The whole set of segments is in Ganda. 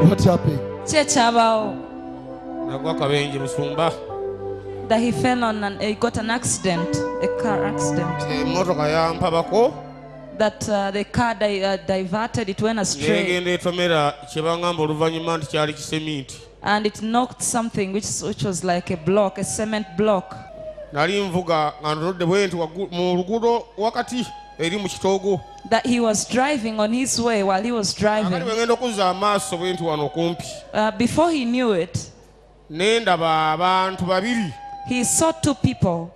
What happened? That he fell on and he got an accident, a car accident. That the car diverted, it went astray. And it knocked something which was like a block, a cement block. That he was driving on his way while he was driving. Before he knew it, he saw two people.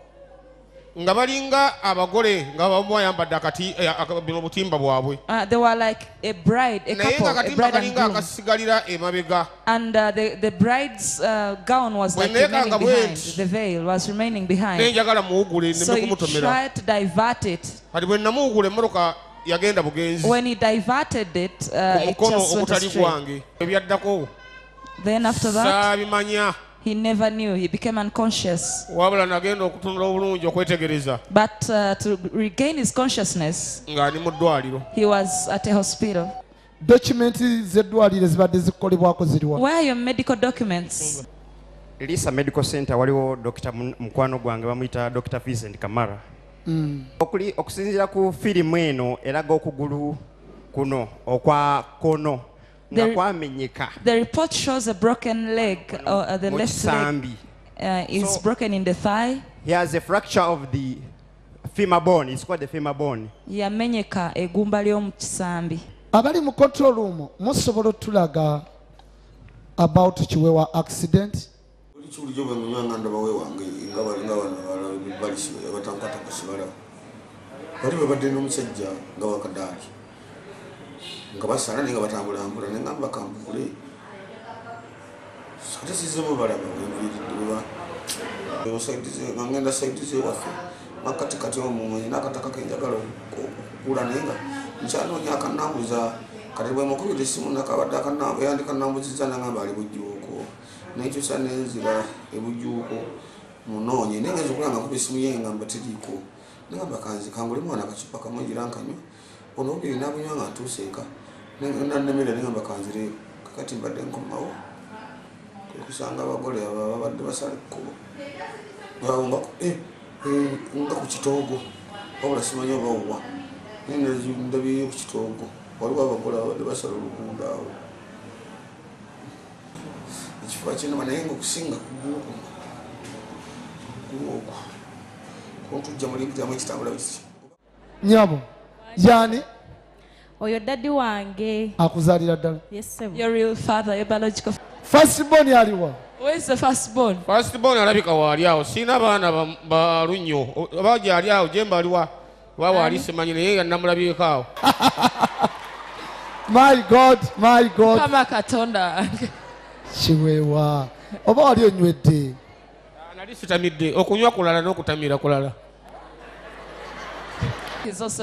They were like a bride, a couple, a bride and groom. And the bride's gown was like remaining behind. The veil was remaining behind. So he tried to divert it. When he diverted it, it just went astray. Then after that, he never knew. He became unconscious. But to regain his consciousness, he was at a hospital. Where are your medical documents? Elisa Medical Center waliwo Dr. Mkwano gwange bamuyita Dr. Vincent Kamara. Okusinzira ku filimu eno eraga okugulu kuno okwa kono. The report shows a broken leg, or the left leg is broken in the thigh. He has a fracture of the femur bone. It's called the femur bone. Yamenyeka egumba lyo mu kisambi. Abali mu control room musobola tulaga about Chiwewa accident. Nga basana nga batambula nga bakambule sate sizemo balaba enviri duba osaidize ngenda saidize wafe makati kati omuntu nakataka kenjagalo kula nenga nchano nyaka nambuza kati bwe mukubide simu nakabadde akanambu yandika nambuziza ngamba ali bujjuko n'ekyo sanenzira ebujjuko munonye nenga zokulanga ku simu yenga mbatiriko ngamba kanzi kangule mwana kachupa kamonjira nkanyo ono biri nabunywa ngatuseka nannemere ngamba kanzire kakati mbadde nkomawo kusanga abagole ababadde basale kubo ngamba nga ku kitogo wabula simanyi obawa ndabiyo ku kitogo waliwo abagole ababadde basala oluguudo awo ekifuba kinama naye nga okusinga kuguuko kontujja mulimpitamu ekitambula bisi nyabo yani oyo daddy wange akuzalira ddala. Yes sir. Your real father, your biological. Firstborn aliwa. Where is the firstborn? Firstborn alabika wali awo sina baana balunyo abaja ali awo jemba aliwa wawa alisimanyine yeye namulabika awo. My God, my God. Kama katonda. Chiwewa oba wali onywedde. Nali sitamidde okunywa kulala n'okutamira kulala.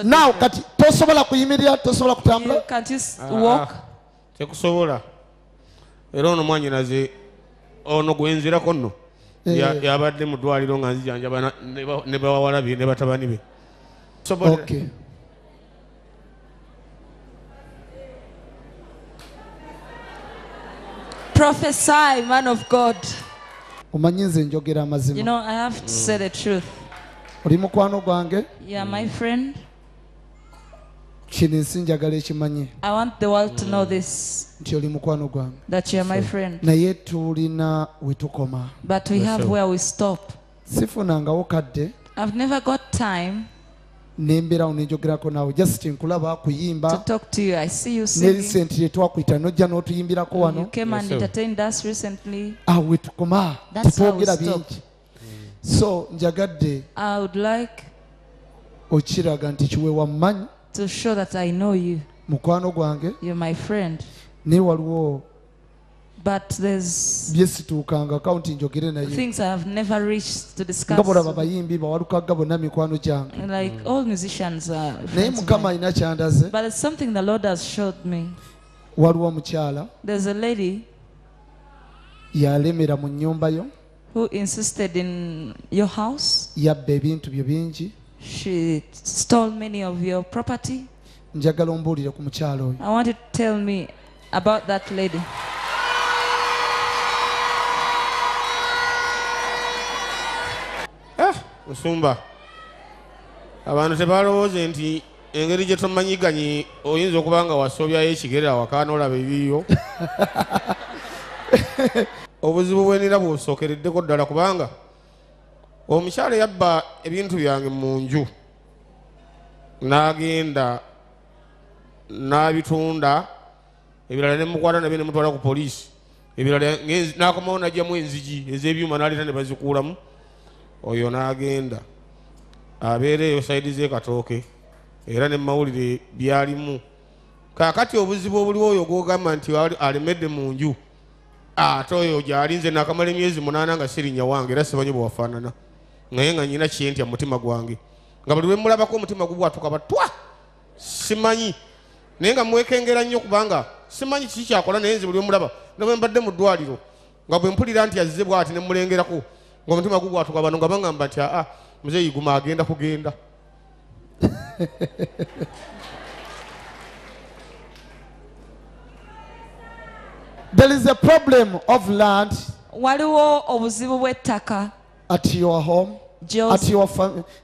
Now kati tosobola kuyimirira tosobola kutambula. Can't you walk? Tekusobola. Era ono mwanyinaze ono gwenzirako nno yabadde mu ddwaliro nga nzijanjaba ne bawalabi ne batabani be. Okay. Prophesy, man of God. Omanyi nze njogera amazima. You know, I have to say the truth. Oli mukwano gwange? Yeah, my friend. Kino nsi njagala ekimanye. I want the world to know this. Nti oli mukwano gwange. That you are my friend. Naye tulina we tukoma. But we have where we stop. Sifunangawo kadde. I've never got time nemberawo nenjogerako naawe just nkulaba kuyimba. To talk to you. I see you singing. Ne recently twakuyita nojja n'otuyimbirako wano. You came and entertained us recently. We tukoma. Tutwogera bingi. So njagadde I would like okiraga nti Chiwewa mmanyi. To show that I know you. Mukwano gwange. You're my friend. Ne waliwo. But there's byesituukanga akaunti njogere naye. Things I have never reached to discuss. Nga bolaba bayimbi bawalukaga bonna mikwano gyange. Like all musicians are. Naye Mukama alina kyandaze. But it's something the Lord has showed me. Waliwo omukyala. There's a lady. Yalemera mu nnyumba yo. Who insisted in your house. Yabba ebintu byo bingi. She stole many of your property. Njagala ombuulire ku mukyala oyo. I want you to tell me about that lady. Nsumba abantu tebalowooze nti engeri gye tomanyiganye oyinza okuba nga wasobyayo ekigerera wakaana olaba ebiyo obuzibu bwenira bwosookereddeko ddala kubanga omukyala yabba ebintu byange mu nju n'agenda n'abitunda ebirala ne mukwata nabyo ne mutwala ku poliisi ebirala n'akomawo najjamu enzigi ez'ebyuma n'aleeta ne bazikuulamu oyo n'agenda abeera eyo sayidi z'ekatooke era ne mawulire byalimu kaakati obuzibu obuliwo oyo gwogamba nti alemedde mu nju ate oyo gy'alinze nakamala emyezi 8 nga sirinnya wange era simanyi bwe wafaanana naye nga nyina kyentya mu mutima gwange nga buli lwe mulabako omutima gubwatuka batwa simanyi naye nga mwekengera nnyo kubanga simanyi kiki kyakola naye nze buli lwe mulaba ne bwe mbadde mu ddwaliro nga bwe mpulira nti azze bw'ati ne mulengerako ng'omutima gugwatuka bano nga bangamba nti aa muzeeyi guma agenda kugenda There is a problem of land waliwo obuzibu bw'ettaka at your home, at your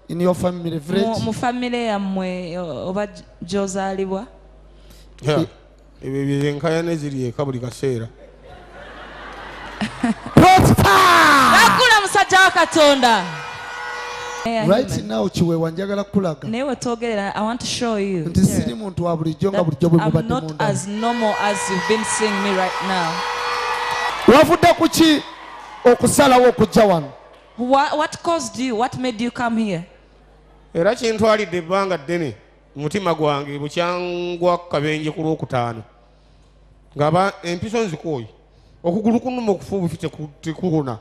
in your family village. mu family yammwe oba gy'ozaalibwa ebyo byenkayane ziri eka buli kaseera akula musajja wa Katonda. Right now chiwewa njagala kulaga naye wetwogerera I want to show you nti siri muntu wa bulijjo nga bulijjo bwe mubadde munda. I'm not as normal as you've been seeing me right now. Wavudde ku ki okusalawo okujja wano? What caused you? What made you come here? era kintwalidde ebbanga ddene mutima gwange bukyangwa kabenje ku lwokutaano ngaba empiso nzikooyi okugulu kunuma okufa obufi tekukuna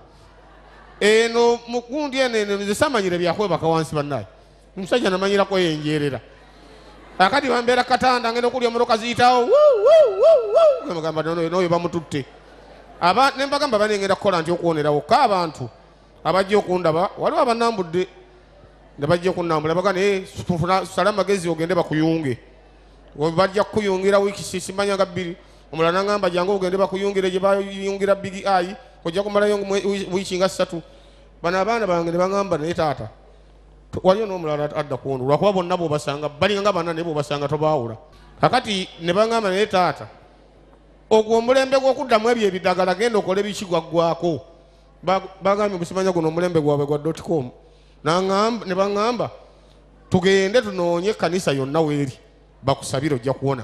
eno mukundi eno nze samanyire byakwebaka wansi bannaye omusajja namanyirako yenjerera akati bambeera katanda ngenda okulya motoka ziyitawo gamagamba noyo bamututte nembagamba banengenda kukola nti okuwonerawo ka abantu abajja okundaba waliwo abanambudde ne bajja okunnambula baga naye sala amagezi ogende bakuyunge bajja kukuyungira wiiki simanya nga 2 omulala nagamba jangu ogende bakuyungire gye bayungira bigi ayi ojja kumalayo wiiki nga 3 bano abaana bange ne bagamba naye taata waliyo n'omulala adda kuwona lwakuba bonna bwobasanga balinga nga bana naye bwobasanga tobaawula kakati ne bagamba naye taata ogwo omulembe gw'okuddamu ebyo ebidagala genda okole bikigwaggwako bagambye busimanya guno omulembe gwabwe gwa .com ne baŋŋamba tugende tunoonye ekkanisa yonna weeri bakusabire ojja kuwona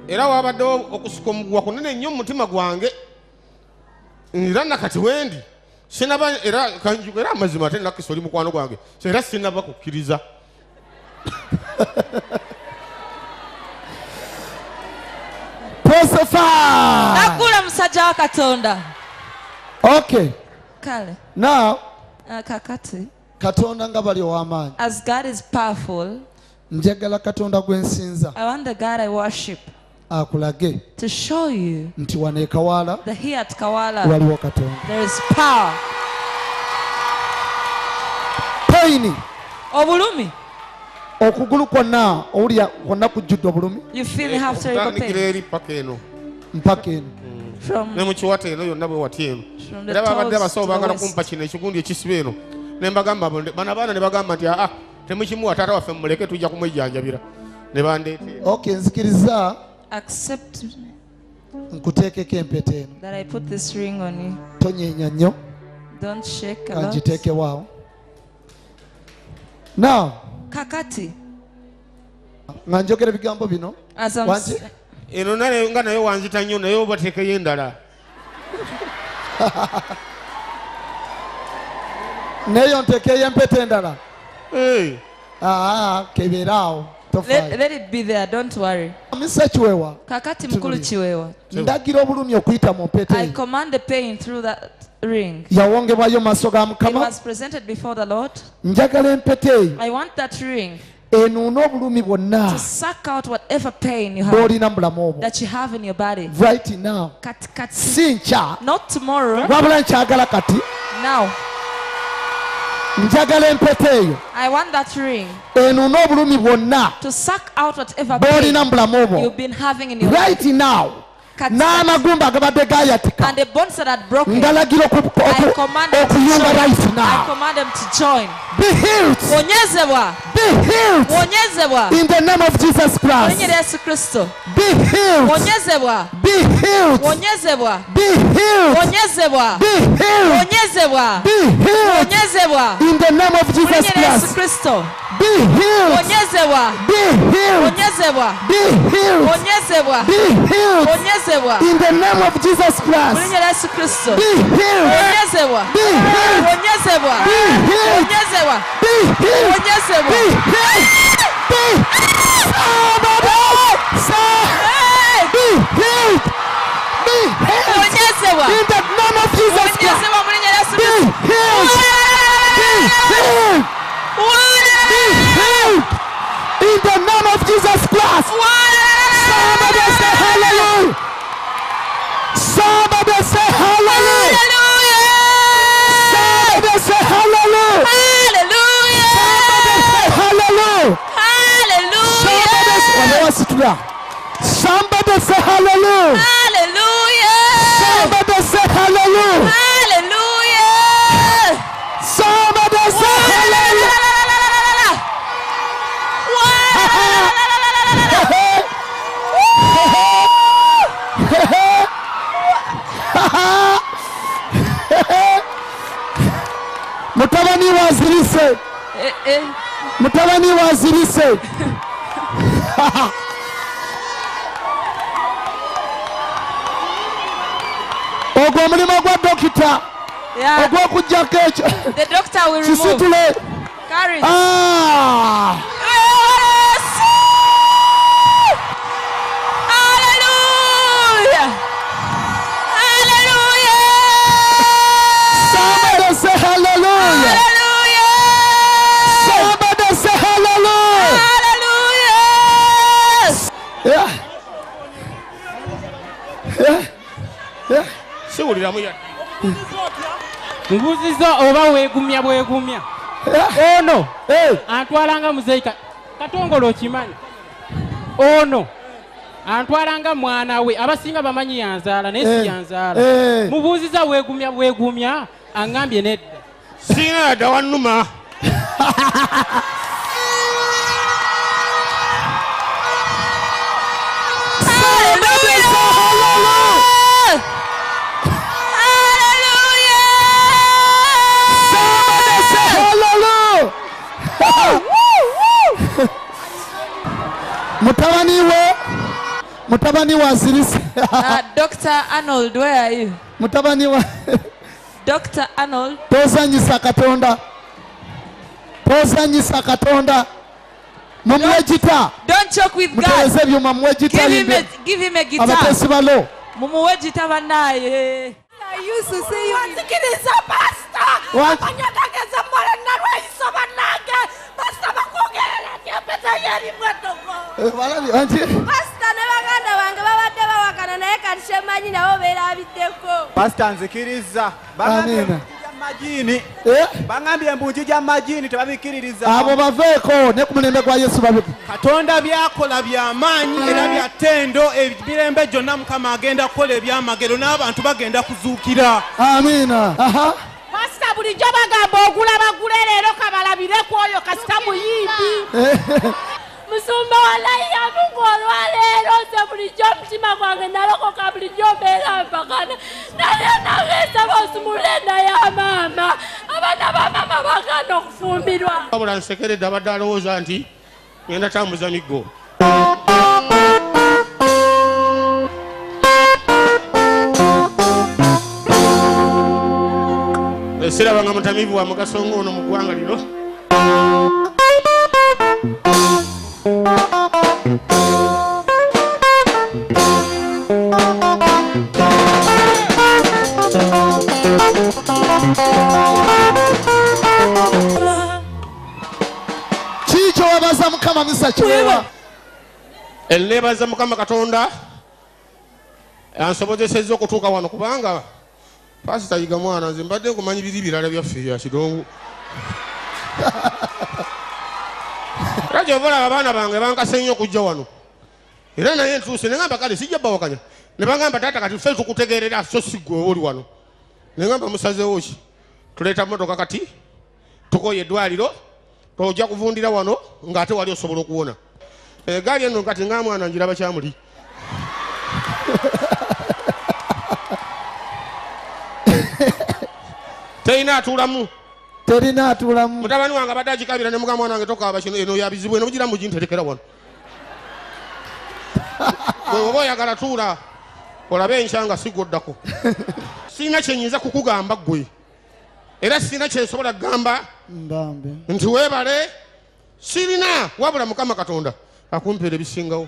era wabaddewo okusuka omugwa kunene nnyo mu mutima gwange era nakati wendi sinaba era amazima ate nakisa oli mukwano gwange era sinaba kukkiriza nakula musajja wa Katonda. Okay. Kale. Now, kakati. Katonda nga bali ow'amaanyi. As God is powerful, njagala Katonda gwe nsinza. I want the God I worship akulage to show you nti wano e Kawala that here at Kawala waliwo Katonda. There is power. Pain. Obulumi. Okugulu kwonna owulira kwonna kujjudde obulumi. You feel you have terrible pain. Mpaka eno. Ne mukiwata eno yonna bwe wati eno. Era babadde abasawo baagala kumpa kino ekigundi ekisiba eno. Ne mbagamba bano abaana ne bagamba nti temukimuwa taata waffe mumuleke tujja kumwejjanjabira. Ne bandeetera. Okay, nzikiriza. Accept nkuteekeko empeta eno. That I put this ring on you. Tonyeenya nnyo. Don't shake a lot. Kanjiteekewaawo. Now. Kakati. Nga njogera ebigambo bino. Eno nga naye wanzita nnyo naye obateekeyo endala. Neyo nteekeyo empeta endala. Kebeeraawo. Let it be there, don't worry. Mr. Chiwewa. Kakati mukulu Chiwewa. Ndagira obulumi okuyita mu mpeta. I command the pain through that ring. Yawongebwayo maaso ga Mukama. It was presented before the Lord. Njagala empeta eyo. I want that ring. Enuuna obulumi bwonna. To suck out whatever pain you have. That you have in your body. Right now. Kati. Si nkya. Not tomorrow. Wabula nkyagala kati. Now. Njagala empeta eyo. I want that ring. Enuuna obulumi bwonna. To suck out whatever pain you've been having in your right life. Now. n'amagumba agabadde gayatika ngalagira okuyunga right now. Be healed. Be healed. In the name of Jesus Christ. Be healed. Be healed. Be healed. Be healed. Be healed. In the name of Jesus Christ. Be healed. Be healed. Be healed. Be healed. In the name of Jesus Christ. Be healed. Be healed. Be healed. Be healed. Be healed. Be healed. Be healed. Be healed. In the name of Jesus Christ. Be healed. Be healed. Be healed. In the name of Jesus Christ. Somebody say hallelujah. Somebody say hallelujah. Somebody say hallelujah. Somebody say hallelujah. Somebody say hallelujah. Somebody say hallelujah. Mutabani wazirise. Mutabani wazirise. Ogwo mulimo gwa dokita. Ogwo kujjako ekyo. The doctor will remove. Kisitule. Carry. Ah. Hallelujah. Hallelujah. Somebody say hallelujah. Hallelujah. Somebody say hallelujah. Hallelujah. Yeah. Yeah. Siwuliramu ya. Mbuziza oba weegumya bwegumya. Ono antwalanga muzeika Katongole okimanyi. Ono antwalanga mwana we abasinga bamanyi yanzaala naye si yanzaala. Mubuuziza weegumya bwegumya angambye nedda. Sina yadda wannuma. Mutabani wa Ziris. Dr. Arnold, where are you? Mutabani wa Dr. Arnold. Tozanyisa Katonda. Tozanyisa Katonda. Mumwejita. Don't choke with God. Give him a guitar. Abatesi balo. Mumuwejita banaye. I used to see you. Sikiliza pastor. What? Anyatageza mwana narwaisa banage. Pastor bakugera tyapeta yali mwatoko. Walabi anti. Pastor nebaganda bange babadde bawakana naye katishemanyi nabo beerabiddeko. Pastor nzikiriza. Amina. Majini. Bangambye mbunji ja majini tebabikiririza. Abo baveeko ne ku mulembe gwa Yesu babiko. Katonda byakola by'amaanyi era bya ttendo ebirembe gyonna Mukama agenda kukola ebyamagero n'abantu bagenda kuzuukira. Amina. Pastor bulijjo bagamba ogulabagule leero kabalabireko oyo kasita muyimbi. Musumba walayi yamugolwa leero nze bulijjo omutima gwange nalokoka bulijjo mbeera mpakana naye nageesa bosumulenda ya maama abaana ba maama bagana okufumbirwa. Wabula nsekeredde abadde alowooza nti ngenda tambuza miggo. Sirabanga mutamivu wa mugaso ng'ono mu ggwanga lino. Kiki wabaza Mukama misa kiwewa? Neebaza Mukama Katonda ansobozesezza okutuuka wano kubanga Pastor yiga mwana nze mbadde nkumanyi biri birala byaffe ya kidongo. Era gy'obola abaana bange bankase nnyo okujja wano. era naye ntuuse ne ngamba kale sijja bawakanya ne bagamba taata kati ffe tukutegeerera so si ggwe oli wano ne ngamba musazeewo ki tuleeta motoka kati tukoye eddwaliro tojja kuvundira wano ng'ate wali osobola okuwona egaali eno kati nga mwana njiraba kyamuli terina atuulamu mutabani wange abadde agikabira ne mugamba mwana wange tokaaba kino eno yabizibu eno mugiramu ginterekera wano bwe oba oyagala tuula olabe enkya nga sigoddako sirina kyenyinza kukugamba ggwe era sirina kyensobola kugamba nti weebale sirina wabula Mukama Katonda akumpeera ebisingawo